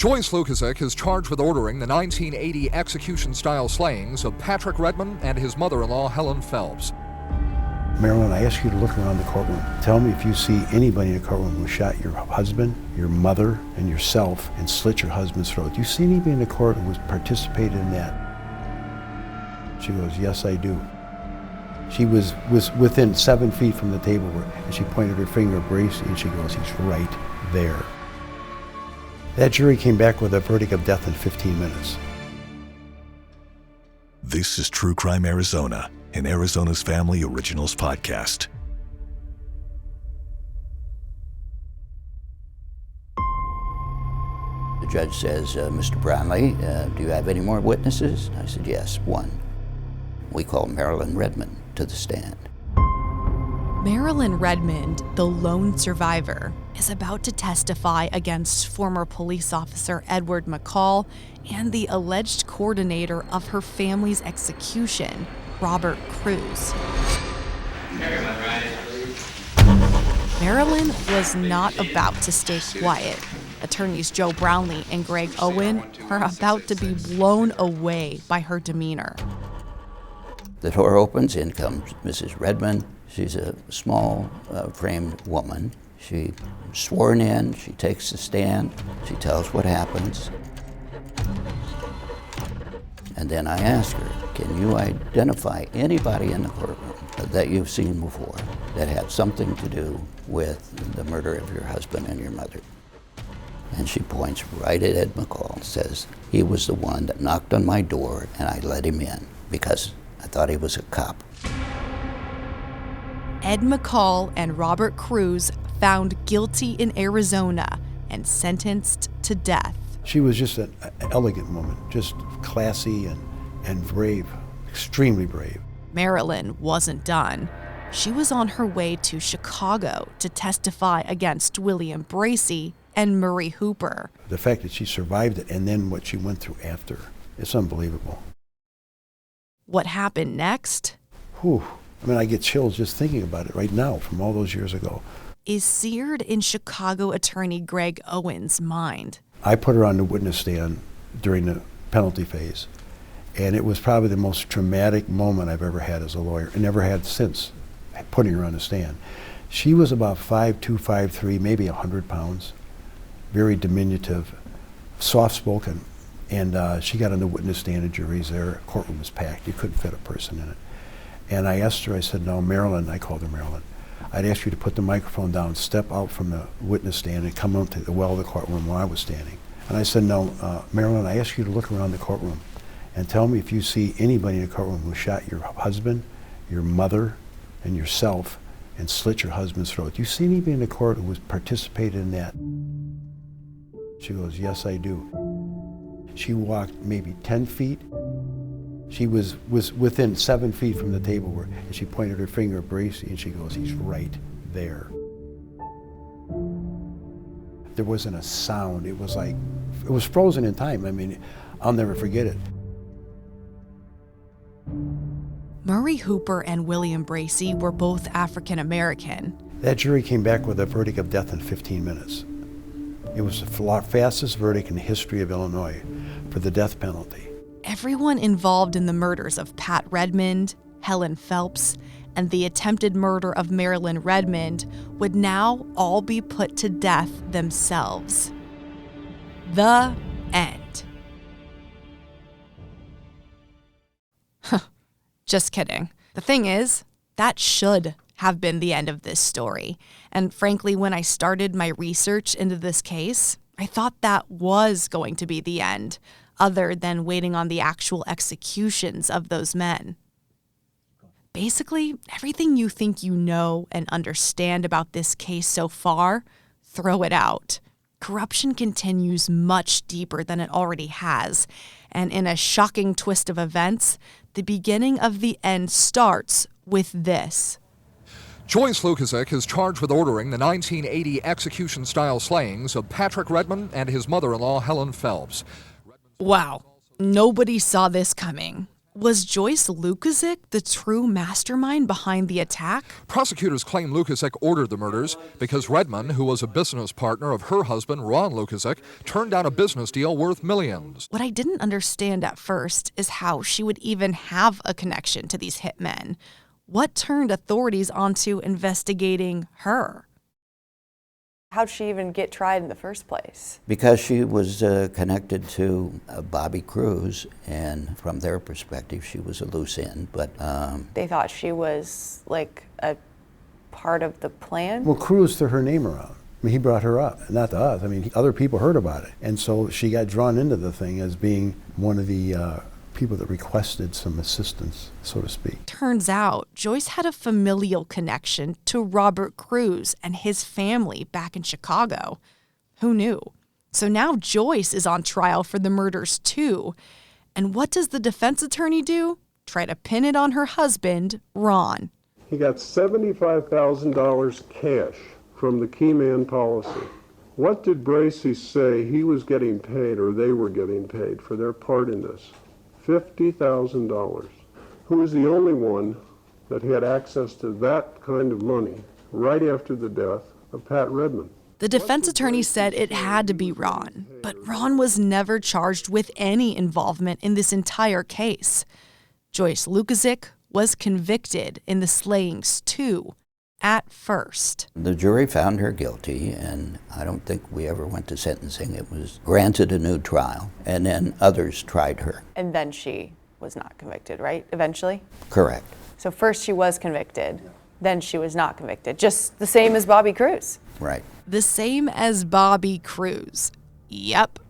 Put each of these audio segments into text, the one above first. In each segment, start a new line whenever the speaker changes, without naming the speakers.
Joyce Lukasik is charged with ordering the 1980 execution-style slayings of Patrick Redmond and his mother-in-law, Helen Phelps.
Marilyn, I ask you to look around the courtroom. Tell me if you see anybody in the courtroom who shot your husband, your mother, and yourself and slit your husband's throat. Do you see anybody in the court who participated in that? She goes, yes, I do. She was within 7 feet from the table and she pointed her finger at Bracey and she goes, he's right there. That jury came back with a verdict of death in 15 minutes.
This is True Crime Arizona, an Arizona's Family Originals podcast.
The judge says, Mr. Brownlee, do you have any more witnesses? I said, yes, one. We call Marilyn Redmond to the stand.
Marilyn Redmond, the lone survivor, is about to testify against former police officer Edward McCall and the alleged coordinator of her family's execution, Robert Cruz. Marilyn was not about to stay quiet. Attorneys Joe Brownlee and Greg Owen are about to be blown away by her demeanor.
The door opens, in comes Mrs. Redmond. She's a small framed woman. She's sworn in, she takes the stand, she tells what happens. And then I ask her, can you identify anybody in the courtroom that you've seen before that had something to do with the murder of your husband and your mother? And she points right at Ed McCall and says, he was the one that knocked on my door and I let him in because I thought he was a cop.
Ed McCall and Robert Cruz found guilty in Arizona and sentenced to death.
She was just an elegant woman, just classy and brave, extremely brave.
Marilyn wasn't done. She was on her way to Chicago to testify against William Bracey and Murray Hooper.
The fact that she survived it and then what she went through after, it's unbelievable.
What happened next?
Whew. I mean, I get chills just thinking about it right now from all those years ago.
Is seared in Chicago attorney Greg Owen's mind.
I put her on the witness stand during the penalty phase, and it was probably the most traumatic moment I've ever had as a lawyer, and never had since putting her on the stand. She was about 5'2", 5'3", maybe 100 pounds, very diminutive, soft-spoken, and she got on the witness stand, and jury's there, courtroom was packed, you couldn't fit a person in it. And I asked her, I said, no, Marilyn, I called her Marilyn, I'd ask you to put the microphone down, step out from the witness stand and come up to the well of the courtroom where I was standing. And I said, no, Marilyn, I ask you to look around the courtroom and tell me if you see anybody in the courtroom who shot your husband, your mother, and yourself and slit your husband's throat. Do you see anybody in the court who participated in that? She goes, yes, I do. She walked maybe 10 feet. She was within 7 feet from the table and she pointed her finger at Bracey and she goes, he's right there. There wasn't a sound. It was like, it was frozen in time. I mean, I'll never forget it.
Murray Hooper and William Bracey were both African American.
That jury came back with a verdict of death in 15 minutes. It was the fastest verdict in the history of Illinois for the death penalty.
Everyone involved in the murders of Pat Redmond, Helen Phelps, and the attempted murder of Marilyn Redmond would now all be put to death themselves. The end. Just kidding. The thing is, that should have been the end of this story. And frankly, when I started my research into this case, I thought that was going to be the end, other than waiting on the actual executions of those men. Basically, everything you think you know and understand about this case so far, throw it out. Corruption continues much deeper than it already has, and in a shocking twist of events, the beginning of the end starts with this.
Joyce Lukasik is charged with ordering the 1980 execution-style slayings of Patrick Redmond and his mother-in-law, Helen Phelps.
Wow, nobody saw this coming. Was Joyce Lukasik the true mastermind behind the attack?
Prosecutors claim Lukasik ordered the murders because Redmond, who was a business partner of her husband, Ron Lukasik, turned down a business deal worth millions.
What I didn't understand at first is how she would even have a connection to these hitmen. What turned authorities onto investigating her?
How'd she even get tried in the first place?
Because she was connected to Bobby Cruz, and from their perspective, she was a loose end. But
They thought she was like a part of the plan?
Well, Cruz threw her name around. I mean, he brought her up, not to us. I mean, other people heard about it. And so she got drawn into the thing as being one of the people that requested some assistance, so to speak.
Turns out Joyce had a familial connection to Robert Cruz and his family back in Chicago. Who knew? So now Joyce is on trial for the murders too. And what does the defense attorney do? Try to pin it on her husband, Ron.
He got $75,000 cash from the key man policy. What did Bracey say he was getting paid, or they were getting paid for their part in this? $50,000. Who was the only one that had access to that kind of money right after the death of Pat Redmond?
The defense attorney said it had to be Ron, but Ron was never charged with any involvement in this entire case. Joyce Lukasik was convicted in the slayings too, at first.
the jury found her guilty, and I don't think we ever went to sentencing. It was granted a new trial, and then others tried her.
And then she was not convicted, right? Eventually?
Correct.
So first she was convicted, then she was not convicted. Just the same as Bobby Cruz.
Right.
The same as Bobby Cruz. Yep.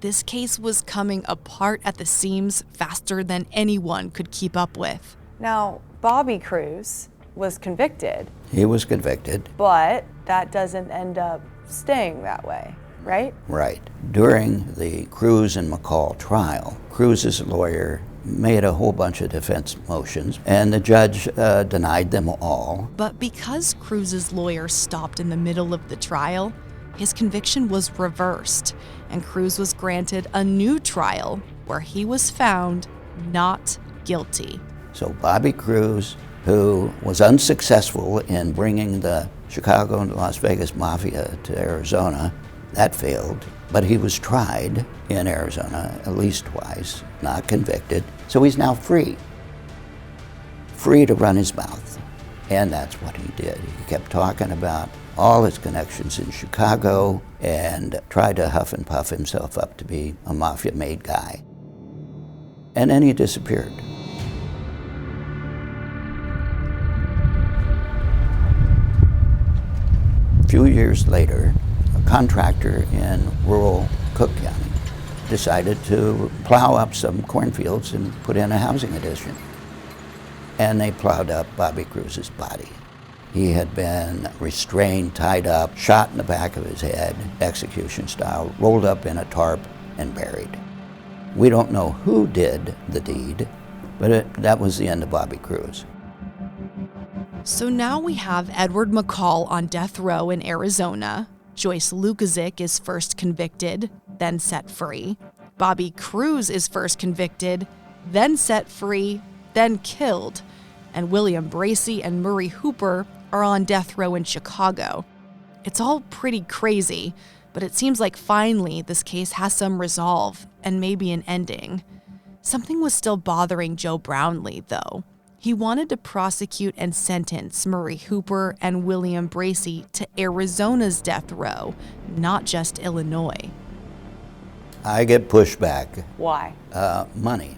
This case was coming apart at the seams faster than anyone could keep up with.
Now, Bobby Cruz was convicted,
He was convicted.
but that doesn't end up staying that way, right?
Right. During the Cruz and McCall trial, Cruz's lawyer made a whole bunch of defense motions, and the judge denied them all.
But because Cruz's lawyer stopped in the middle of the trial, his conviction was reversed, and Cruz was granted a new trial where he was found not guilty.
So Bobby Cruz, who was unsuccessful in bringing the Chicago and Las Vegas Mafia to Arizona, that failed, but he was tried in Arizona at least twice, not convicted. So he's now free to run his mouth. And that's what he did. He kept talking about all his connections in Chicago and tried to huff and puff himself up to be a mafia-made guy. And then he disappeared. A few years later, a contractor in rural Cook County decided to plow up some cornfields and put in a housing addition. And they plowed up Bobby Cruz's body. He had been restrained, tied up, shot in the back of his head, execution style, rolled up in a tarp and buried. We don't know who did the deed, but that was the end of Bobby Cruz.
So now we have Edward McCall on death row in Arizona. Joyce Lukasik is first convicted, then set free. Bobby Cruz is first convicted, then set free, then killed. And William Bracey and Murray Hooper are on death row in Chicago. It's all pretty crazy, but it seems like finally this case has some resolve and maybe an ending. Something was still bothering Joe Brownlee, though. He wanted to prosecute and sentence Murray Hooper and William Bracey to Arizona's death row, not just Illinois.
I get pushback.
Why?
Money.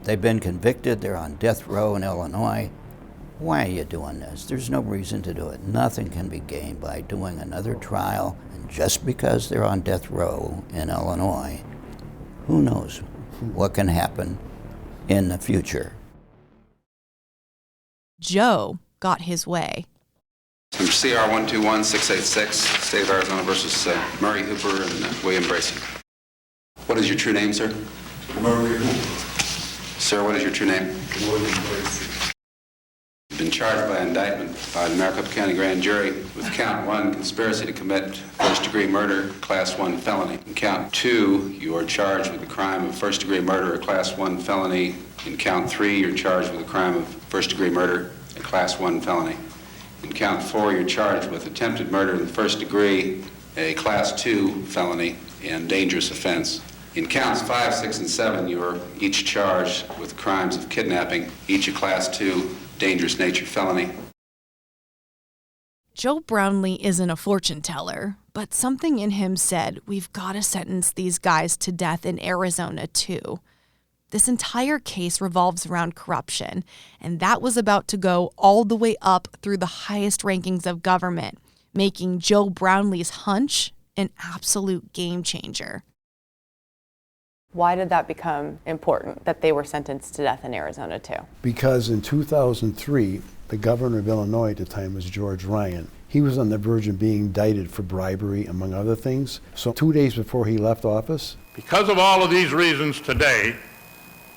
They've been convicted, they're on death row in Illinois. Why are you doing this? There's no reason to do it. Nothing can be gained by doing another trial. And just because they're on death row in Illinois, who knows what can happen in the future.
Joe got his way.
Number CR 121686, State of Arizona versus Murray Hooper and William Bracey. What is your true name, sir?
Murray Hooper.
Sir, what is your true name?
William Bracey.
Been charged by indictment by the Maricopa County Grand Jury with count 1, conspiracy to commit first-degree murder, class 1 felony. In count 2, you are charged with the crime of first-degree murder, a class 1 felony. In count 3, you're charged with the crime of first-degree murder, a class 1 felony. In count 4, you're charged with attempted murder in the first degree, a class 2 felony, and dangerous offense. In counts 5, 6, and 7, you are each charged with crimes of kidnapping, each a class 2 dangerous nature felony.
Joe Brownlee isn't a fortune teller, but something in him said we've got to sentence these guys to death in Arizona too. This entire case revolves around corruption, and that was about to go all the way up through the highest rankings of government, making Joe Brownlee's hunch an absolute game changer.
Why did that become important, that they were sentenced to death in Arizona too?
Because in 2003, the governor of Illinois at the time was George Ryan. He was on the verge of being indicted for bribery, among other things. So 2 days before he left office,
because of all of these reasons today,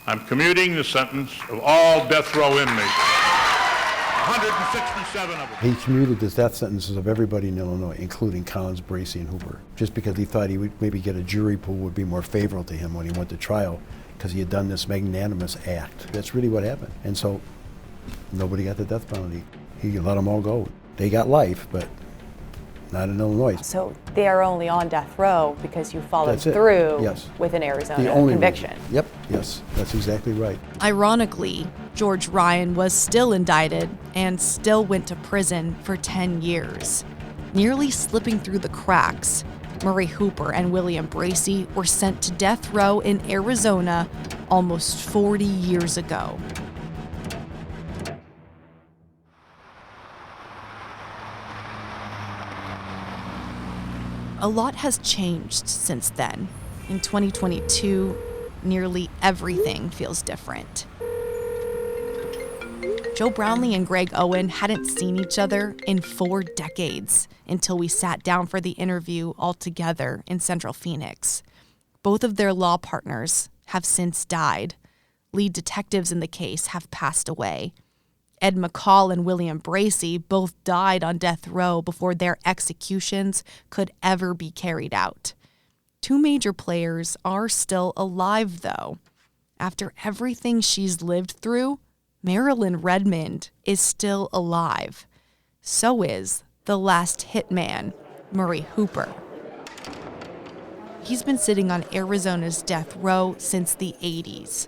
I'm commuting the sentence of all death row inmates, 167 of them.
he commuted the death sentences of everybody in Illinois, including Collins, Bracey, and Hooper, just because he thought he would maybe get a jury pool would be more favorable to him when he went to trial, because he had done this magnanimous act. That's really what happened. And so nobody got the death penalty. He let them all go. They got life, but not in Illinois.
So they are only on death row because you followed
That's it.
through
Yes.
with an Arizona
The only
conviction.
reason. Yep, yes, that's exactly right.
Ironically, George Ryan was still indicted and still went to prison for 10 years. Nearly slipping through the cracks, Murray Hooper and William Bracey were sent to death row in Arizona almost 40 years ago. A lot has changed since then. In 2022, nearly everything feels different. Joe Brownlee and Greg Owen hadn't seen each other in 4 decades until we sat down for the interview all together in Central Phoenix. Both of their law partners have since died. Lead detectives in the case have passed away. Ed McCall and William Bracey both died on death row before their executions could ever be carried out. 2 major players are still alive, though. After everything she's lived through, Marilyn Redmond is still alive. So is the last hitman, Murray Hooper. He's been sitting on Arizona's death row since the 80s.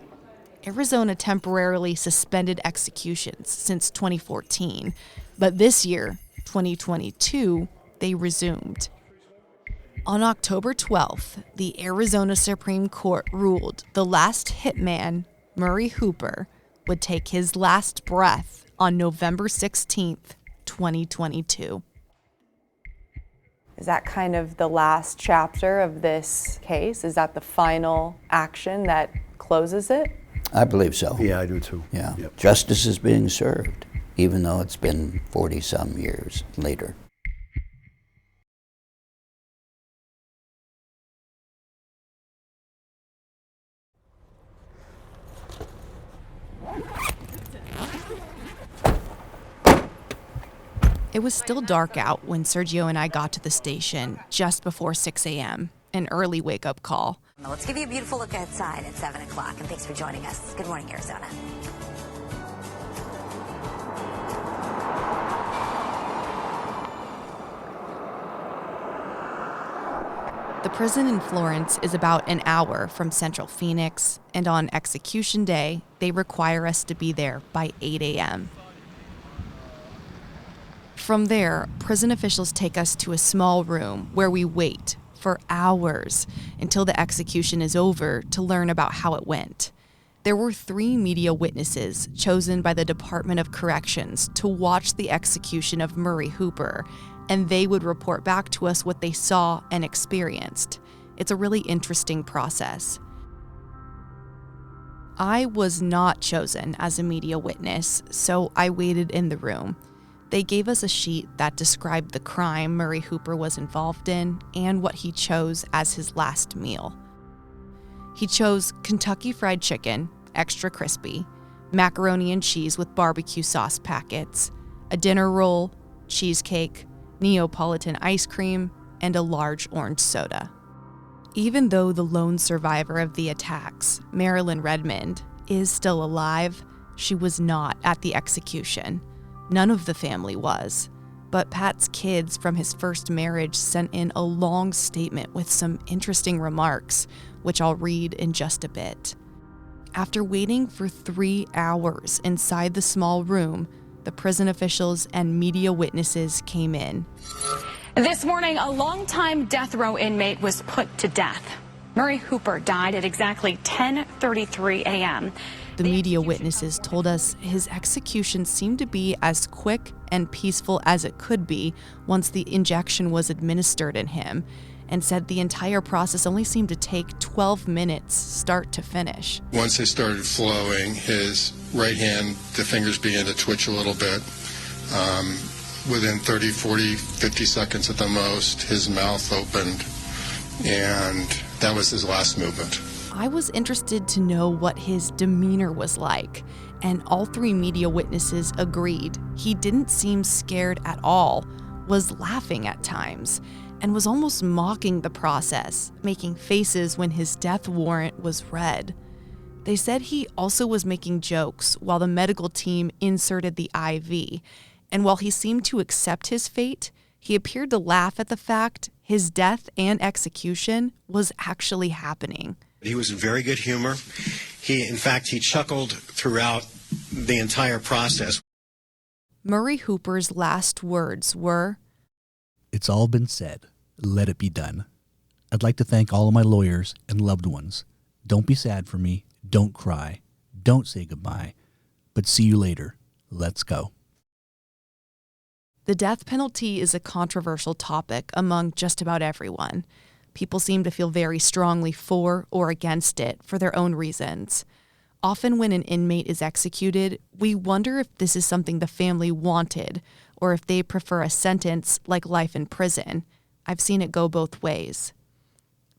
Arizona temporarily suspended executions since 2014, but this year, 2022, they resumed. On October 12th, the Arizona Supreme Court ruled the last hitman, Murray Hooper, would take his last breath on November 16th, 2022.
Is that kind of the last chapter of this case? Is that the final action that closes it?
I believe so.
Yeah, I do too.
Yeah.
Yep.
Justice is being served, even though it's been 40-some years later.
It was still dark out when Sergio and I got to the station just before 6 a.m., an early wake-up call.
Let's give you a beautiful look outside at 7 o'clock, and thanks for joining us. Good morning, Arizona.
The prison in Florence is about an hour from Central Phoenix, and on execution day, they require us to be there by 8 a.m. From there, prison officials take us to a small room where we wait for hours until the execution is over to learn about how it went. There were 3 media witnesses chosen by the Department of Corrections to watch the execution of Murray Hooper, and they would report back to us what they saw and experienced. It's a really interesting process. I was not chosen as a media witness, so I waited in the room. They gave us a sheet that described the crime Murray Hooper was involved in and what he chose as his last meal. He chose Kentucky Fried Chicken, extra crispy, macaroni and cheese with barbecue sauce packets, a dinner roll, cheesecake, Neapolitan ice cream, and a large orange soda. Even though the lone survivor of the attacks, Marilyn Redmond, is still alive, she was not at the execution. None of the family was. But Pat's kids from his first marriage sent in a long statement with some interesting remarks, which I'll read in just a bit. After waiting for 3 hours inside the small room, the prison officials and media witnesses came in.
This morning, a longtime death row inmate was put to death. Murray Hooper died at exactly 10:33 a.m.
The media witnesses told us his execution seemed to be as quick and peaceful as it could be once the injection was administered in him, and said the entire process only seemed to take 12 minutes start to finish.
Once they started flowing, his right hand, the fingers began to twitch a little bit. Within 30, 40, 50 seconds at the most, his mouth opened, and that was his last movement.
I was interested to know what his demeanor was like, and all 3 media witnesses agreed. He didn't seem scared at all, was laughing at times, and was almost mocking the process, making faces when his death warrant was read. They said he also was making jokes while the medical team inserted the IV, and while he seemed to accept his fate, he appeared to laugh at the fact his death and execution was actually happening.
He was in very good humor. In fact, he chuckled throughout the entire process.
Murray Hooper's last words were,
"It's all been said. Let it be done. I'd like to thank all of my lawyers and loved ones. Don't be sad for me. Don't cry. Don't say goodbye. But see you later. Let's go."
The death penalty is a controversial topic among just about everyone. People seem to feel very strongly for or against it for their own reasons. Often when an inmate is executed, we wonder if this is something the family wanted or if they prefer a sentence like life in prison. I've seen it go both ways.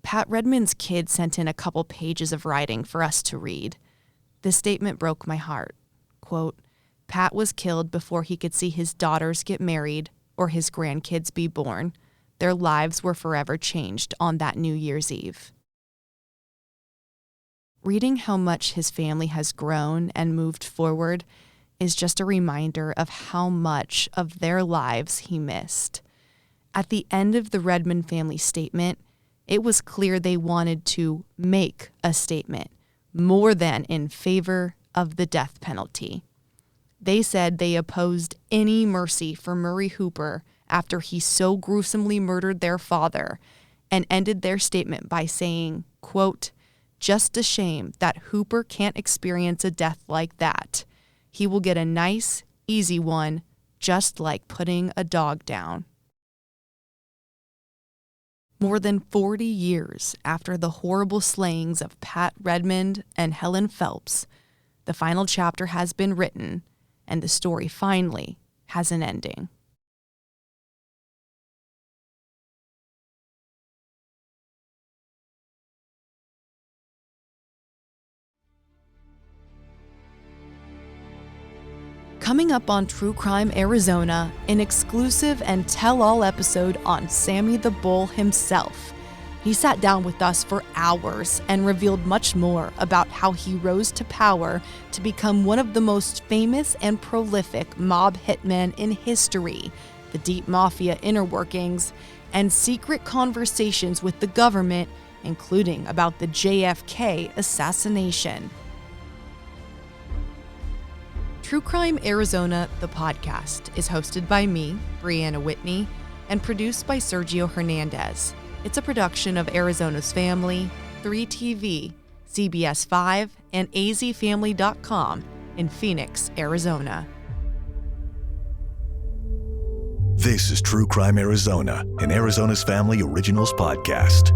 Pat Redmond's kid sent in a couple pages of writing for us to read. This statement broke my heart. Quote, "Pat was killed before he could see his daughters get married or his grandkids be born. Their lives were forever changed on that New Year's Eve." Reading how much his family has grown and moved forward is just a reminder of how much of their lives he missed. At the end of the Redmond family statement, it was clear they wanted to make a statement more than in favor of the death penalty. They said they opposed any mercy for Murray Hooper after he so gruesomely murdered their father, and ended their statement by saying, quote, "Just a shame that Hooper can't experience a death like that. He will get a nice, easy one, just like putting a dog down." More than 40 years after the horrible slayings of Pat Redmond and Helen Phelps, the final chapter has been written, and the story finally has an ending. Coming up on True Crime Arizona, an exclusive and tell-all episode on Sammy the Bull himself. He sat down with us for hours and revealed much more about how he rose to power to become one of the most famous and prolific mob hitmen in history, the deep mafia inner workings, and secret conversations with the government, including about the JFK assassination. True Crime Arizona, the podcast, is hosted by me, Brianna Whitney, and produced by Sergio Hernandez. It's a production of Arizona's Family, 3TV, CBS 5, and azfamily.com in Phoenix, Arizona.
This is True Crime Arizona, an Arizona's Family Originals podcast.